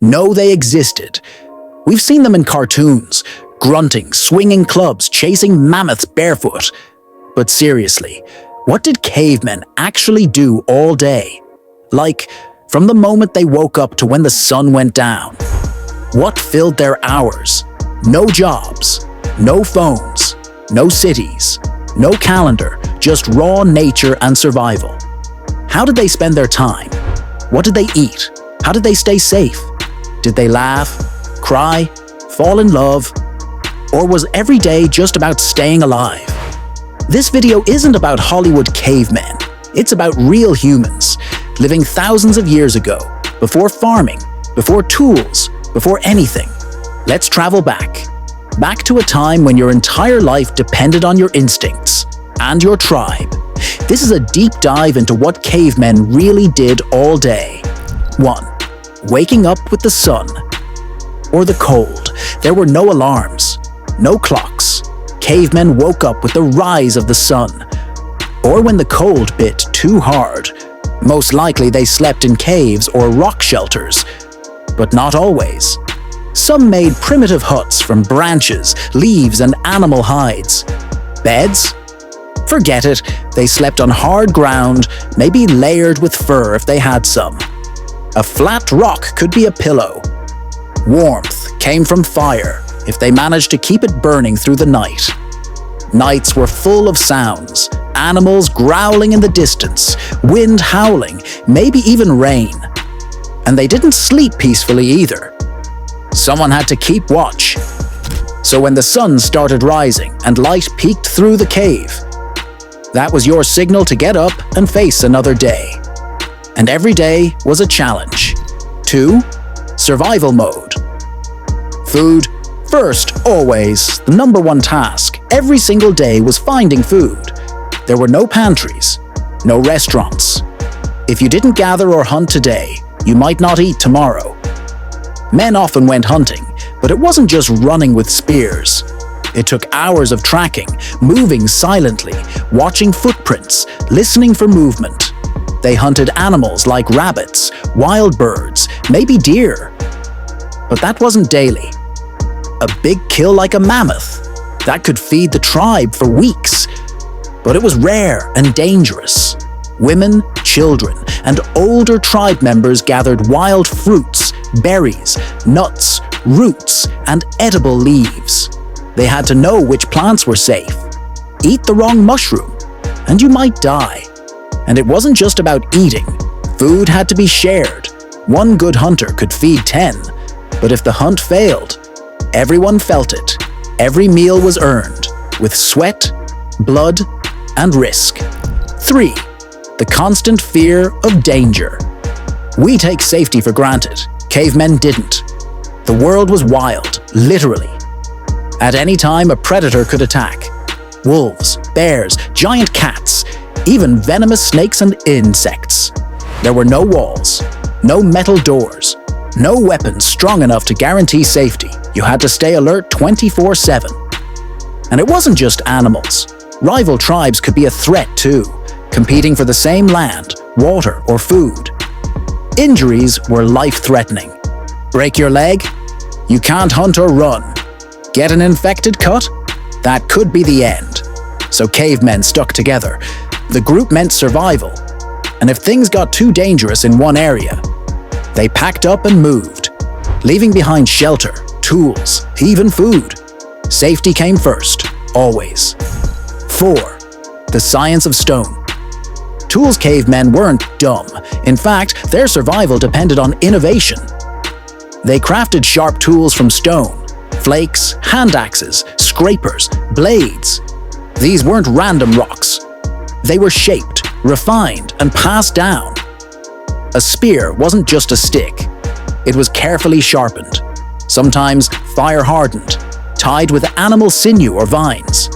know they existed. We've seen them in cartoons, grunting, swinging clubs, chasing mammoths barefoot. But seriously, what did cavemen actually do all day? Like, from the moment they woke up to when the sun went down. What filled their hours? No jobs, no phones, no cities, no calendar, just raw nature and survival. How did they spend their time? What did they eat? How did they stay safe? Did they laugh, cry, fall in love? Or was every day just about staying alive? This video isn't about Hollywood cavemen. It's about real humans, living thousands of years ago, before farming, before tools, before anything. Let's travel back to a time when your entire life depended on your instincts and your tribe. This is a deep dive into what cavemen really did all day. 1. Waking up with the sun or the cold. There were no alarms, no clocks. Cavemen woke up with the rise of the sun, or when the cold bit too hard. Most likely they slept in caves or rock shelters, but not always. Some made primitive huts from branches, leaves, and animal hides. Beds? Forget it, they slept on hard ground, maybe layered with fur if they had some. A flat rock could be a pillow. Warmth came from fire if they managed to keep it burning through the night. Nights were full of sounds, animals growling in the distance, wind howling, maybe even rain. And they didn't sleep peacefully either. Someone had to keep watch. So when the sun started rising and light peeked through the cave, that was your signal to get up and face another day. And every day was a challenge. 2. Survival mode. Food first, always. The number one task every single day was finding food. There were no pantries, no restaurants. If you didn't gather or hunt today, you might not eat tomorrow. Men often went hunting, but it wasn't just running with spears. It took hours of tracking, moving silently, watching footprints, listening for movement. They hunted animals like rabbits, wild birds, maybe deer. But that wasn't daily. A big kill like a mammoth, that could feed the tribe for weeks. But it was rare and dangerous. Women, children, and older tribe members gathered wild fruits, berries, nuts, roots, and edible leaves. They had to know which plants were safe. Eat the wrong mushroom, and you might die. And it wasn't just about eating. Food had to be shared. One good hunter could feed 10, but if the hunt failed, everyone felt it. Every meal was earned, with sweat, blood, and risk. 3. The constant fear of danger. We take safety for granted. Cavemen didn't. The world was wild, literally. At any time, a predator could attack. Wolves, bears, giant cats, even venomous snakes and insects. There were no walls, no metal doors, no weapons strong enough to guarantee safety. You had to stay alert 24/7. And it wasn't just animals. Rival tribes could be a threat too, competing for the same land, water, or food. Injuries were life-threatening. Break your leg? You can't hunt or run. Get an infected cut? That could be the end. So cavemen stuck together. The group meant survival. And if things got too dangerous in one area, they packed up and moved, leaving behind shelter, tools, even food. Safety came first, always. 4. The science of stone. Tools cavemen weren't dumb. In fact, their survival depended on innovation. They crafted sharp tools from stone, flakes, hand axes, scrapers, blades. These weren't random rocks. They were shaped, refined, and passed down. A spear wasn't just a stick. It was carefully sharpened, sometimes fire-hardened, tied with animal sinew or vines.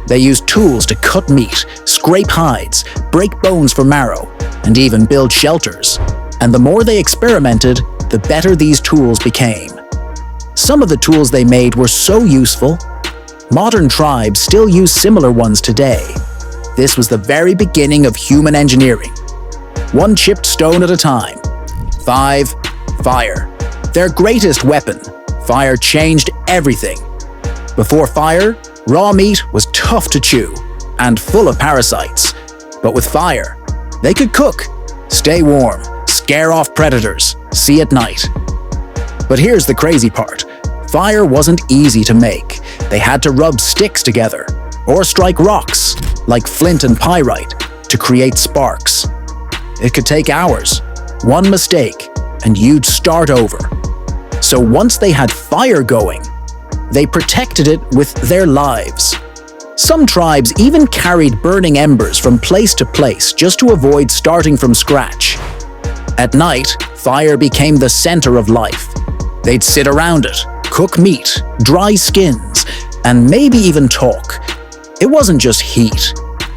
They used tools to cut meat, scrape hides, break bones for marrow, and even build shelters. And the more they experimented, the better these tools became. Some of the tools they made were so useful, modern tribes still use similar ones today. This was the very beginning of human engineering. One chipped stone at a time. 5. Fire. Their greatest weapon, fire changed everything. Before fire, raw meat was tough to chew and full of parasites. But with fire, they could cook, stay warm, scare off predators, see at night. But here's the crazy part. Fire wasn't easy to make. They had to rub sticks together or strike rocks, like flint and pyrite, to create sparks. It could take hours. One mistake, and you'd start over. So once they had fire going, they protected it with their lives. Some tribes even carried burning embers from place to place just to avoid starting from scratch. At night, fire became the center of life. They'd sit around it, cook meat, dry skins, and maybe even talk. It wasn't just heat,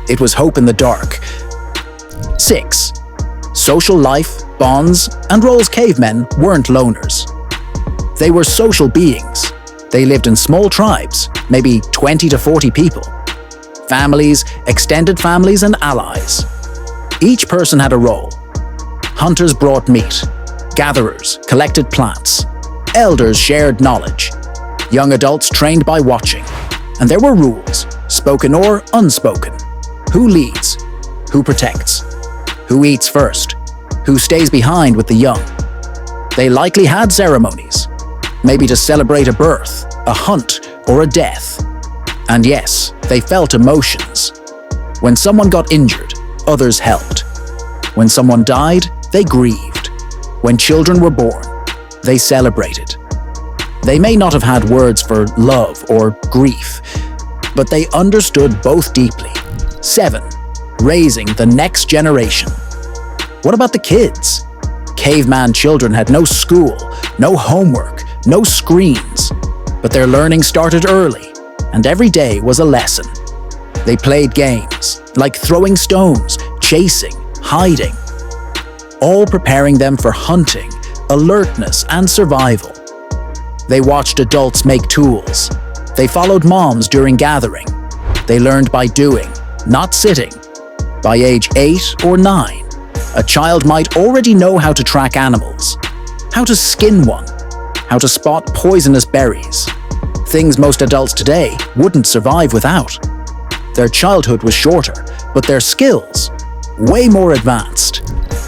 it was hope in the dark. 6. Social life, bonds, and roles. Cavemen weren't loners. They were social beings. They lived in small tribes, maybe 20 to 40 people. Families, extended families, and allies. Each person had a role. Hunters brought meat. Gatherers collected plants. Elders shared knowledge. Young adults trained by watching. And there were rules, spoken or unspoken. Who leads? Who protects? Who eats first? Who stays behind with the young? They likely had ceremonies, maybe to celebrate a birth, a hunt, or a death. And yes, they felt emotions. When someone got injured, others helped. When someone died, they grieved. When children were born, they celebrated. They may not have had words for love or grief, but they understood both deeply. 7. Raising the next generation. What about the kids? Caveman children had no school, no homework, no screens. But their learning started early, and every day was a lesson. They played games, like throwing stones, chasing, hiding, all preparing them for hunting, alertness, and survival. They watched adults make tools. They followed moms during gathering. They learned by doing, not sitting. By age 8 or 9, a child might already know how to track animals, how to skin one, how to spot poisonous berries, things most adults today wouldn't survive without. Their childhood was shorter, but their skills, way more advanced.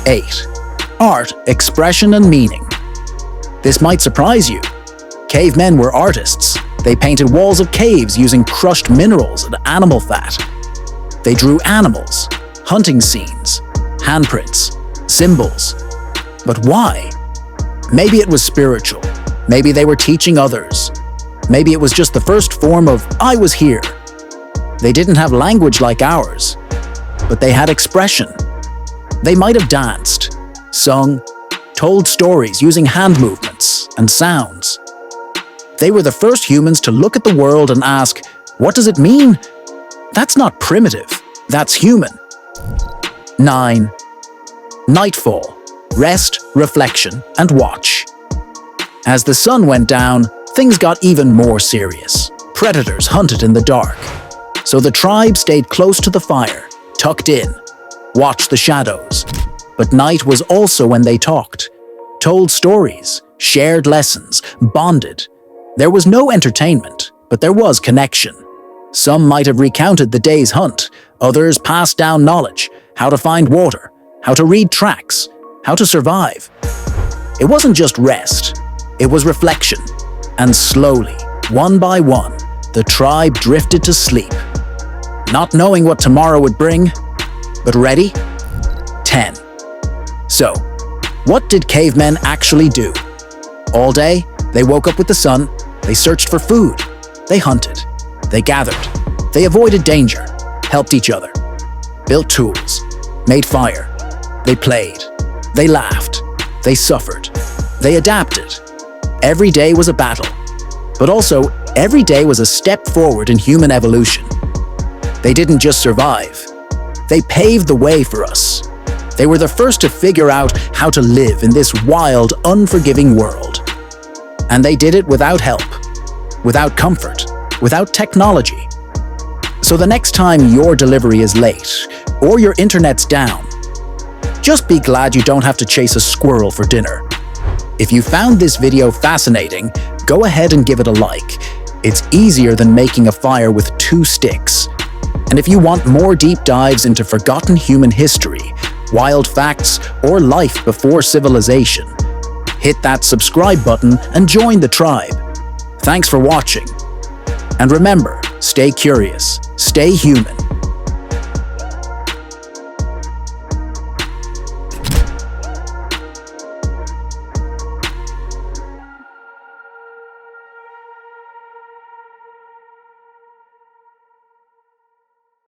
8. Art, expression, and meaning. This might surprise you. Cavemen were artists. They painted walls of caves using crushed minerals and animal fat. They drew animals, hunting scenes, handprints, symbols. But why? Maybe it was spiritual. Maybe they were teaching others. Maybe it was just the first form of "I was here." They didn't have language like ours, but they had expression. They might have danced, sung, told stories using hand movements and sounds. They were the first humans to look at the world and ask, what does it mean? That's not primitive, that's human. 9. Nightfall, rest, reflection, and watch. As the sun went down, things got even more serious. Predators hunted in the dark. So the tribe stayed close to the fire, tucked in, watched the shadows. But night was also when they talked, told stories, shared lessons, bonded. There was no entertainment, but there was connection. Some might have recounted the day's hunt, others passed down knowledge, how to find water, how to read tracks, how to survive. It wasn't just rest, it was reflection. And slowly, one by one, the tribe drifted to sleep. Not knowing what tomorrow would bring, but ready? 10. So, what did cavemen actually do? All day, they woke up with the sun, they searched for food, they hunted, they gathered, they avoided danger, helped each other, built tools, made fire, they played, they laughed, they suffered, they adapted. Every day was a battle, but also every day was a step forward in human evolution. They didn't just survive, they paved the way for us. They were the first to figure out how to live in this wild, unforgiving world. And they did it without help, without comfort, without technology. So the next time your delivery is late, or your internet's down, just be glad you don't have to chase a squirrel for dinner. If you found this video fascinating, go ahead and give it a like. It's easier than making a fire with 2 sticks. And if you want more deep dives into forgotten human history, wild facts, or life before civilization, hit that subscribe button and join the tribe. Thanks for watching. And remember, stay curious, stay human,